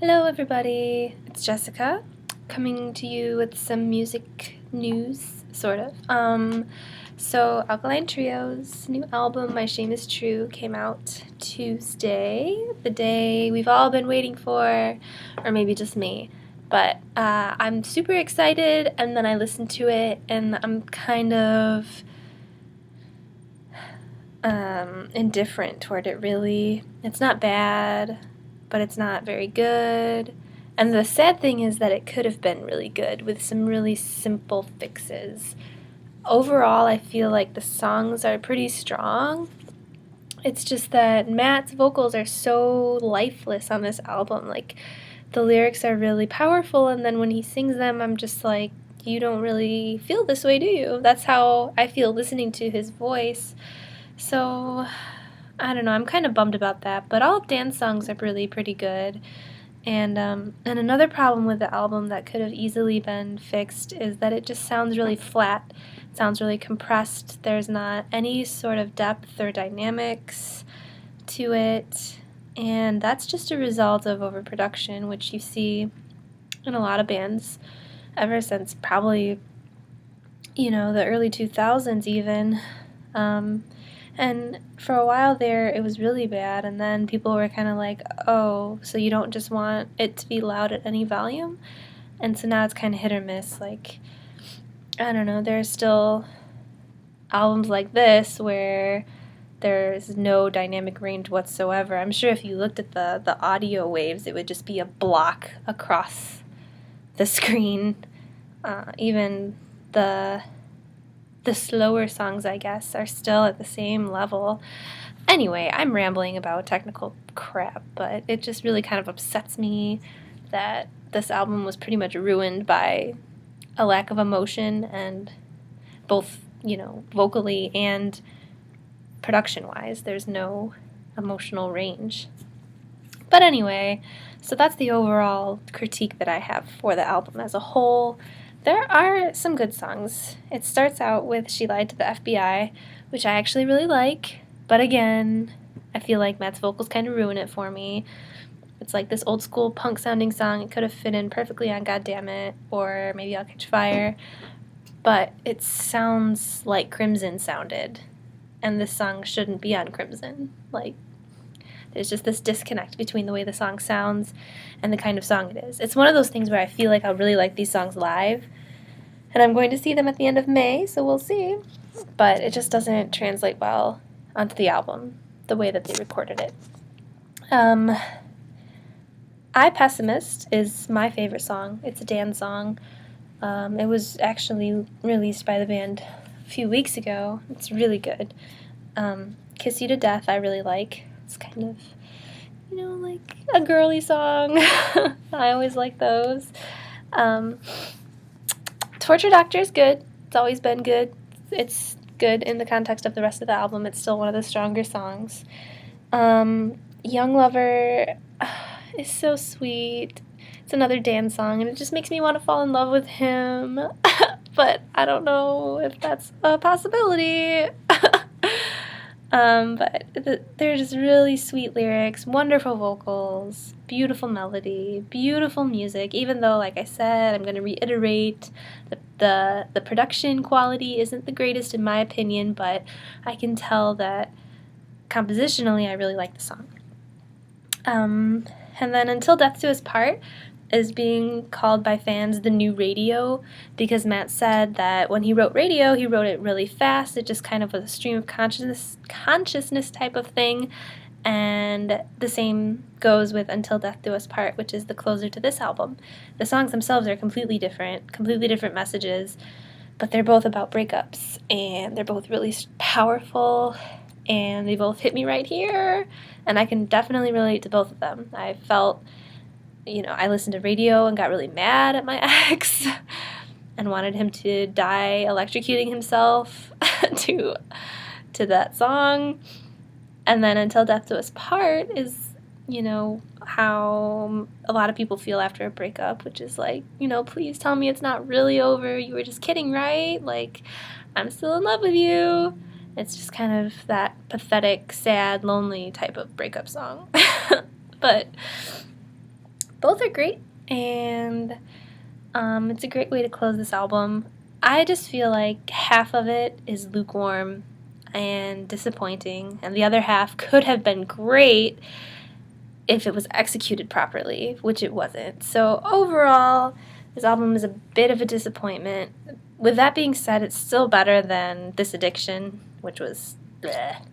Hello everybody, it's Jessica, coming to you with some music news, sort of. So Alkaline Trio's new album, My Shame Is True, came out Tuesday, the day we've all been waiting for, or maybe just me. But I'm super excited, and then I listened to it, and I'm kind of indifferent toward it, really. It's not bad, but it's not very good. And the sad thing is that it could have been really good with some really simple fixes. Overall, I feel like the songs are pretty strong. It's just that Matt's vocals are so lifeless on this album. Like, the lyrics are really powerful, and then when he sings them, I'm just like, you don't really feel this way, do you? That's how I feel listening to his voice. So, I don't know, I'm kind of bummed about that, but all of Dan's songs are really pretty good. And another problem with the album that could have easily been fixed is that it just sounds really flat. It sounds really compressed. There's not any sort of depth or dynamics to it. And that's just a result of overproduction, which you see in a lot of bands ever since probably, the early 2000s even. And for a while there, it was really bad, and then people were kind of like, oh, so you don't just want it to be loud at any volume? And so now it's kind of hit or miss. Like, I don't know, there's still albums like this where there's no dynamic range whatsoever. I'm sure if you looked at the audio waves, it would just be a block across the screen. Even the slower songs, I guess, are still at the same level. Anyway, I'm rambling about technical crap, but it just really kind of upsets me that this album was pretty much ruined by a lack of emotion, and both, vocally and production-wise, there's no emotional range. But anyway, so that's the overall critique that I have for the album as a whole. There are some good songs. It starts out with She Lied to the FBI, which I actually really like, but again, I feel like Matt's vocals kind of ruin it for me. It's like this old school punk sounding song. It could have fit in perfectly on Goddammit, or maybe I'll Catch Fire, but it sounds like Crimson sounded, and this song shouldn't be on Crimson. Like, there's just this disconnect between the way the song sounds and the kind of song it is. It's one of those things where I feel like I'll really like these songs live, and I'm going to see them at the end of May, so we'll see. But it just doesn't translate well onto the album, the way that they recorded it. I Pessimist is my favorite song. It's a Dan song. It was actually released by the band a few weeks ago. It's really good. Kiss You to Death I really like. It's kind of, like a girly song. I always like those. Torture Doctor is good. It's always been good. It's good in the context of the rest of the album. It's still one of the stronger songs. Young Lover is so sweet. It's another Dan song, and it just makes me want to fall in love with him. But I don't know if that's a possibility. But they're just really sweet lyrics, wonderful vocals, beautiful melody, beautiful music, even though, like I said, I'm going to reiterate, the production quality isn't the greatest in my opinion, but I can tell that compositionally I really like the song. And then Until Death Do Us Part is being called by fans the new Radio, because Matt said that when he wrote Radio, he wrote it really fast. It just kind of was a stream of consciousness type of thing. And the same goes with Until Death Do Us Part, which is the closer to this album. The songs themselves are completely different messages, but they're both about breakups, and they're both really powerful, and they both hit me right here, and I can definitely relate to both of them. I felt, I listened to Radio and got really mad at my ex and wanted him to die electrocuting himself to that song. And then Until Death Do Us Part is, how a lot of people feel after a breakup, which is like, please tell me it's not really over. You were just kidding, right? Like, I'm still in love with you. It's just kind of that pathetic, sad, lonely type of breakup song. But both are great, and it's a great way to close this album. I just feel like half of it is lukewarm and disappointing, and the other half could have been great if it was executed properly, which it wasn't. So overall, this album is a bit of a disappointment. With that being said, it's still better than This Addiction, which was bleh.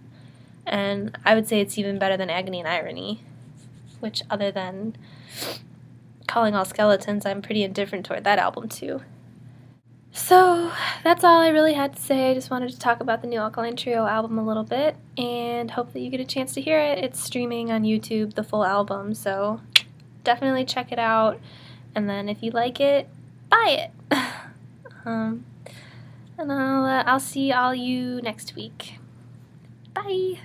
And I would say it's even better than Agony and Irony, which, other than Calling All Skeletons, I'm pretty indifferent toward that album too. So that's all I really had to say. I just wanted to talk about the new Alkaline Trio album a little bit, and hope that you get a chance to hear it. It's streaming on YouTube, the full album, so definitely check it out. And then if you like it, buy it. And I'll see all you next week. Bye.